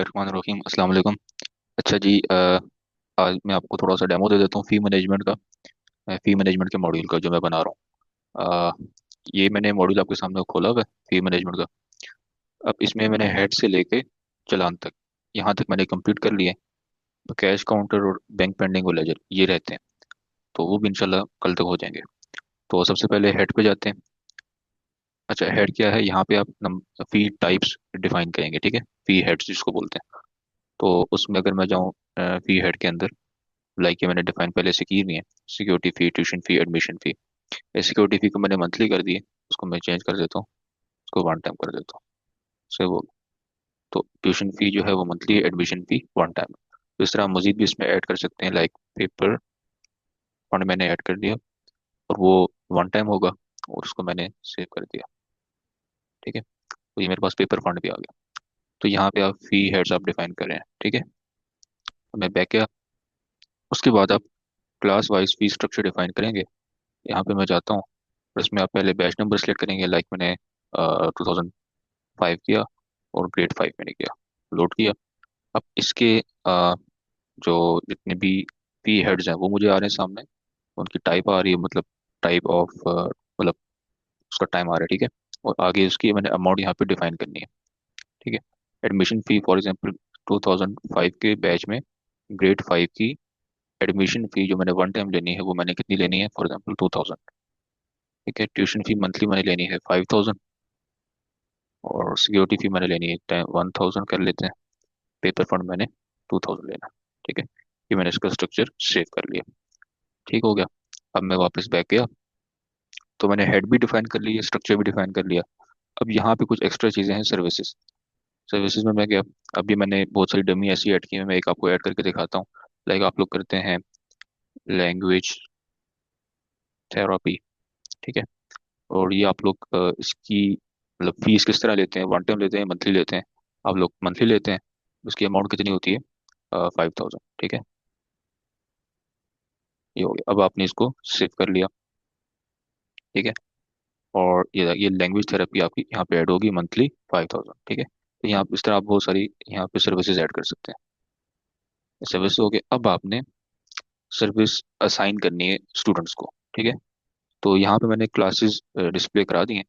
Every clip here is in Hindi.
बिस्मिल्लाहिर्रहमानिर्रहीम अस्सलाम वालेकुम। अच्छा जी, आज मैं आपको थोड़ा सा डेमो दे देता हूँ फ़ी मैनेजमेंट का। फ़ी मैनेजमेंट के मॉड्यूल का जो मैं बना रहा हूँ। ये मैंने मॉड्यूल आपके सामने खोला हुआ है फ़ी मैनेजमेंट का। अब इसमें मैंने हेड से लेके चालान तक, यहाँ तक मैंने कंप्लीट कर लिया है। तो कैश काउंटर और बैंक पेंडिंग और लेजर ये रहते हैं, तो वो भी इंशाल्लाह कल तक हो जाएंगे। तो सबसे पहले हेड पे जाते हैं। अच्छा, हेड क्या है, यहाँ पे आप फ़ी टाइप्स डिफाइन करेंगे, ठीक है। फ़ी हेड्स जिसको बोलते हैं। तो उसमें अगर मैं जाऊँ फ़ी हेड के अंदर, लाइक ये मैंने डिफाइन पहले से की हुई है। Security fee, tuition fee, admission fee. Security fee को मैंने मंथली कर दी है, उसको मैं चेंज कर देता हूँ, उसको वन टाइम कर देता हूँ। से वो, तो ट्यूशन फी जो है वो monthly, admission fee one time. तो इस तरह हम मजीद भी इसमें ऐड कर सकते हैं, लाइक पेपर फंड मैंने ऐड कर दिया, और वो वन टाइम होगा, और उसको मैंने सेव कर दिया, ठीक है। तो ये मेरे पास पेपर फंड भी आ गया। तो यहाँ पे आप फी हेड्स आप डिफाइन कर रहे हैं, ठीक है। तो मैं बैक गया। उसके बाद आप class wise fee structure define करेंगे। यहाँ पे मैं जाता हूँ, और इसमें आप पहले बैच नंबर सेलेक्ट करेंगे, लाइक मैंने 2005 किया, और ग्रेड 5 मैंने किया, लोड किया। अब इसके जो जितने भी पी हेड्स हैं वो मुझे आ रहे हैं सामने, उनकी टाइप आ रही है, मतलब टाइप ऑफ, मतलब उसका टाइम आ रहा है, ठीक है। और आगे उसकी मैंने अमाउंट यहाँ पे डिफाइन करनी है, ठीक है। एडमिशन फ़ी फॉर एग्जांपल 2005 के बैच में ग्रेड 5 की एडमिशन फ़ी जो मैंने वन टाइम लेनी है, वो मैंने कितनी लेनी है, फॉर एग्जांपल 2000, ठीक है। ट्यूशन फी मंथली मैंने लेनी है 5000, और सिक्योरिटी फी मैंने लेनी है 1000 कर लेते हैं। पेपर फंड मैंने 2000 लेना, ठीक है। ये मैंने इसका स्ट्रक्चर सेव कर लिया, ठीक हो गया। अब मैं वापस बैक गया, तो मैंने हेड भी डिफाइन कर लिया, स्ट्रक्चर भी डिफाइन कर लिया। अब यहाँ पे कुछ एक्स्ट्रा चीज़ें हैं, सर्विसेज। सर्विसेज में मैं गया। अभी मैंने बहुत सारी डमी ऐसी ऐड की है, मैं एक आपको ऐड करके दिखाता हूँ। लाइक आप लोग करते हैं लैंग्वेज थेरापी, ठीक है। और ये आप लोग इसकी मतलब फीस किस तरह लेते हैं, वन टाइम लेते हैं, मंथली लेते हैं। आप लोग मंथली लेते हैं, उसकी अमाउंट कितनी होती है, 5000, ठीक है। ये हो गया। अब आपने इसको सेव कर लिया, ठीक है। और ये लैंग्वेज थेरेपी आपकी यहाँ पे ऐड होगी, मंथली 5000, ठीक है। तो यहाँ इस तरह आप बहुत सारी यहाँ पे सर्विसेज ऐड कर सकते हैं। सर्विस हो गए। अब आपने सर्विस असाइन करनी है स्टूडेंट्स को, ठीक है। तो यहाँ पे मैंने क्लासेस डिस्प्ले करा दी हैं।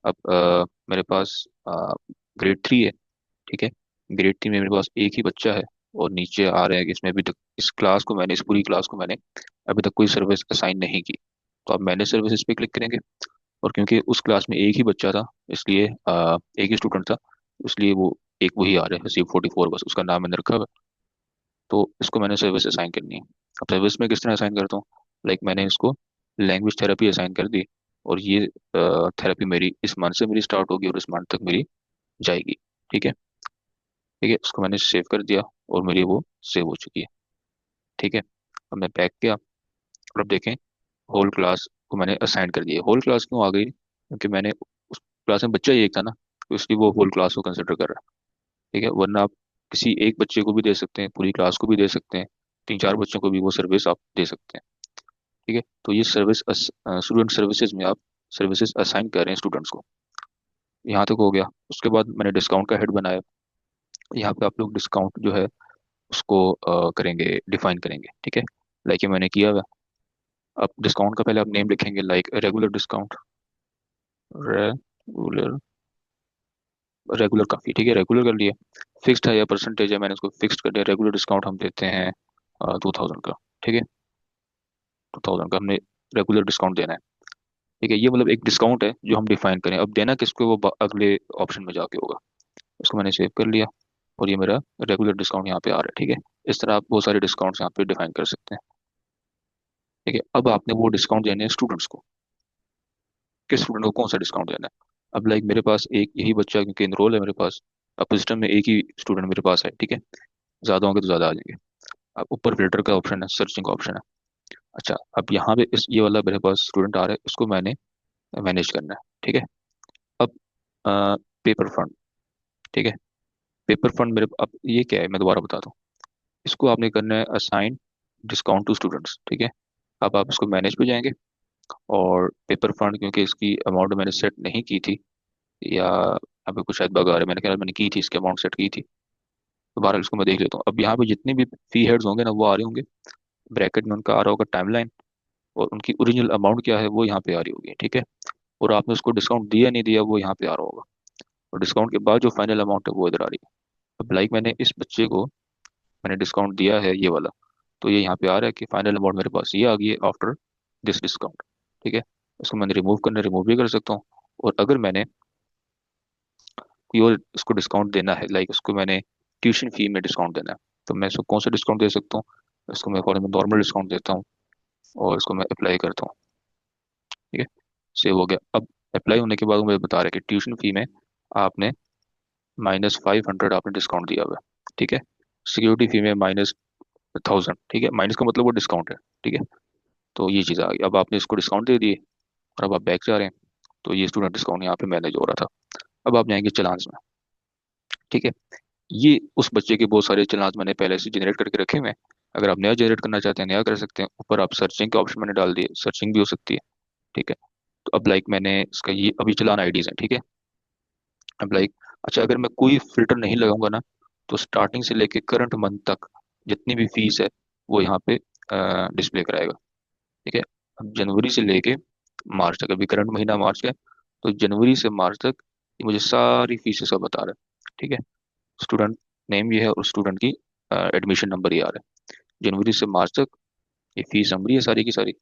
अब मेरे पास ग्रेड 3 है, ठीक है। ग्रेड 3 में मेरे पास एक ही बच्चा है, और नीचे आ रहे हैं कि इसमें अभी तक इस क्लास को मैंने, इस पूरी क्लास को मैंने अभी तक कोई सर्विस असाइन नहीं की। तो आप मैंने सर्विसेज पे क्लिक करेंगे, और क्योंकि उस क्लास में एक ही बच्चा था, इसलिए एक ही स्टूडेंट था, इसलिए वो एक वही आ रहा है, C44, बस उसका नाम मैंने रखा हुआ है। तो इसको मैंने सर्विस असाइन करनी है। अब सर्विस में किस तरह असाइन करता हूँ, लाइक मैंने इसको लैंग्वेज थेरेपी असाइन कर दी, और ये थेरेपी मेरी इस मंथ से मेरी स्टार्ट होगी, और इस मंथ तक मेरी जाएगी, ठीक है। ठीक है, उसको मैंने सेव कर दिया, और मेरी वो सेव हो चुकी है, ठीक है। अब मैं बैक गया, और अब देखें होल क्लास को मैंने असाइन कर दिया। होल क्लास क्यों आ गई, क्योंकि मैंने उस क्लास में बच्चा ही एक था ना, तो इसलिए वो होल क्लास को कंसिडर कर रहा है, ठीक है। वरना आप किसी एक बच्चे को भी दे सकते हैं, पूरी क्लास को भी दे सकते हैं, तीन चार बच्चों को भी वो सर्विस आप दे सकते हैं, ठीक है। तो ये सर्विस स्टूडेंट सर्विसेज में आप सर्विसेज असाइन कर रहे हैं स्टूडेंट्स को। यहाँ तक हो गया। उसके बाद मैंने डिस्काउंट का हेड बनाया। यहाँ पे आप लोग डिस्काउंट जो है उसको करेंगे, डिफाइन करेंगे, ठीक है। लाइक ये मैंने किया हुआ। अब डिस्काउंट का पहले आप नेम लिखेंगे, like regular discount, regular, regular काफ़ी, ठीक है, रेगुलर कर लिया। फिक्स्ड है या परसेंटेज है, मैंने उसको फिक्स्ड कर दिया। रेगुलर डिस्काउंट हम देते हैं 2000 का, ठीक है। 2000 का हमने रेगुलर डिस्काउंट देना है, ठीक है। ये मतलब एक डिस्काउंट है जो हम डिफाइन करें। अब देना किसको, वो अगले ऑप्शन में जाके होगा। इसको मैंने सेव कर लिया, और ये मेरा रेगुलर डिस्काउंट यहाँ पे आ रहा है, ठीक है। इस तरह आप बहुत सारे डिस्काउंट्स यहाँ पे डिफाइन कर सकते हैं, ठीक है। अब आपने वो डिस्काउंट देने हैं स्टूडेंट्स को, किस स्टूडेंट को कौन सा डिस्काउंट देना है। अब लाइक मेरे पास एक यही बच्चा, क्योंकि इनरोल है मेरे पास, अब सिस्टम में एक ही स्टूडेंट मेरे पास है, ठीक है। ज्यादा होंगे तो ज्यादा आ जाएंगे। अब ऊपर फिल्टर का ऑप्शन है, सर्चिंग का ऑप्शन है। अच्छा, अब यहाँ पे इस ये वाला मेरे पास स्टूडेंट आ रहा है, इसको मैंने मैनेज करना है, ठीक है। अब पेपर फंड, ठीक है। पेपर फंड मेरे, अब ये क्या है मैं दोबारा बताता हूँ। इसको आपने करना है असाइन डिस्काउंट टू स्टूडेंट्स, ठीक है। अब आप इसको मैनेज पे जाएंगे, और पेपर फंड, क्योंकि इसकी अमाउंट मैंने सेट नहीं की थी, या अभी कुछ शायद बग आ रहा है, मैंने कहा मैंने की थी, इसकी अमाउंट सेट की थी। तो बहरहाल इसको मैं देख लेता हूँ। अब यहाँ पे जितने भी फी हेड्स होंगे ना वो आ रहे होंगे, ब्रैकेट में उनका आ रहा होगा टाइमलाइन, और उनकी ओरिजिनल अमाउंट क्या है वो यहाँ पे आ रही होगी, ठीक है। और आपने उसको डिस्काउंट दिया नहीं दिया वो यहाँ पे आ रहा होगा, और डिस्काउंट के बाद जो फाइनल अमाउंट है वो इधर आ रही है। अब लाइक मैंने इस बच्चे को मैंने डिस्काउंट दिया है ये वाला, तो ये यहाँ पे आ रहा है कि फाइनल अमाउंट मेरे पास ये आ गई है आफ्टर दिस डिस्काउंट, ठीक है। इसको मैंने रिमूव भी कर सकता हूँ। और अगर मैंने कोई और इसको डिस्काउंट देना है, लाइक उसको मैंने ट्यूशन फी में डिस्काउंट देना है, तो मैं इसको कौन सा डिस्काउंट दे सकता हूँ? इसको मैं फॉर नॉर्मल डिस्काउंट देता हूँ, और इसको मैं अप्लाई करता हूँ, ठीक है। सेव हो गया। अब अप्लाई होने के बाद वो मुझे बता रहा है कि ट्यूशन फी में आपने -500 आपने डिस्काउंट दिया हुआ है, ठीक है। सिक्योरिटी फी में -1000, ठीक है। माइनस का मतलब वो डिस्काउंट है, ठीक है। तो ये चीज़ आ गई। अब आपने इसको डिस्काउंट दे दिए और अब आप बैक जा रहे हैं, तो ये स्टूडेंट डिस्काउंट यहाँ पे मैनेज हो रहा था। अब आप जाएंगे चलान्स में, ठीक है। ये उस बच्चे के बहुत सारे चलान्स मैंने पहले से जनरेट करके रखे हुए हैं। अगर आप नया जनरेट करना चाहते हैं नया कर सकते हैं। ऊपर आप सर्चिंग के ऑप्शन मैंने डाल दिए, सर्चिंग भी हो सकती है, ठीक है। तो अब लाइक मैंने इसका ये अभी चलान आईडीज है, ठीक है। अब लाइक अच्छा, अगर मैं कोई फिल्टर नहीं लगाऊंगा ना, तो स्टार्टिंग से लेके करंट मंथ तक जितनी भी फीस है वो यहाँ पे डिस्प्ले कराएगा, ठीक है। अब जनवरी से लेके मार्च तक, अभी करंट महीना मार्च का है, तो जनवरी से मार्च तक ये मुझे सारी फीसेस का बता रहा है, ठीक है। स्टूडेंट नेम ये है और स्टूडेंट की एडमिशन नंबर ये आ रहा है। जनवरी से मार्च तक ये फीस समरी है सारी की सारी,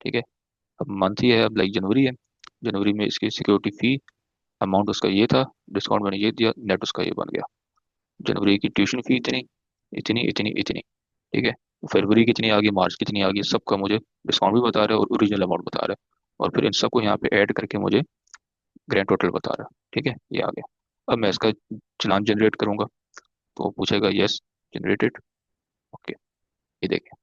ठीक है। अब मंथ ये है, अब लाइक जनवरी है, जनवरी में इसकी सिक्योरिटी फी अमाउंट उसका ये था, डिस्काउंट मैंने ये दिया, नेट उसका ये बन गया। जनवरी की ट्यूशन फी इतनी, इतनी इतनी इतनी, ठीक है। फरवरी कितनी आ गई, मार्च कितनी आ गई, सबका मुझे डिस्काउंट भी बता रहा है और ओरिजिनल अमाउंट बता रहा है। और फिर इन सबको यहाँ पे ऐड करके मुझे ग्रैंड टोटल बता रहा है, ठीक है। ये आ गया। अब मैं इसका चालान जनरेट करूंगा, तो वो पूछेगा यस जनरेटेड, ओके। ये देखें,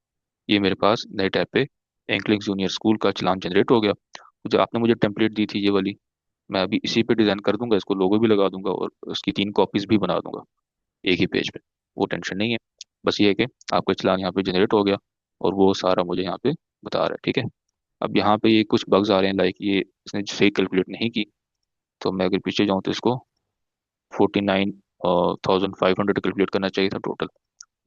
ये मेरे पास नए टैब पे एंकलिंग जूनियर स्कूल का चालान जनरेट हो गया। जो आपने मुझे टेम्पलेट दी थी ये वाली, मैं अभी इसी पे डिजाइन कर दूंगा, इसको लोगो भी लगा दूंगा और उसकी 3 कॉपीज भी बना दूंगा एक ही पेज पे। वो टेंशन नहीं है। बस ये है कि आपका चालान यहाँ पे जनरेट हो गया और वो सारा मुझे यहाँ पे बता रहा है, ठीक है। अब यहाँ पे ये कुछ बग्स आ रहे हैं, लाइक ये इसने सही कैलकुलेट नहीं की। तो मैं अगर पीछे जाऊँ तो इसको 49,500 कैलकुलेट करना चाहिए था टोटल,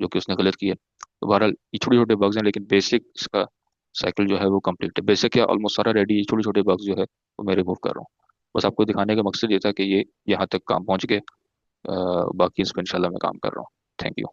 जो कि उसने गलत किया। तो बहरहाल ये छोटे छोटे बग्स हैं, लेकिन बेसिक इसका साइकिल जो है वो कंप्लीट है। बेसिक क्या ऑलमोस्ट सारा रेडी है, छोटे छोटे बग्स जो है वो मैं रिमूव कर रहा हूँ। बस आपको दिखाने का मकसद ये था कि ये यहाँ तक काम पहुँच गए। बाकी इस पर इंशाल्लाह मैं काम कर रहा हूँ। Thank you.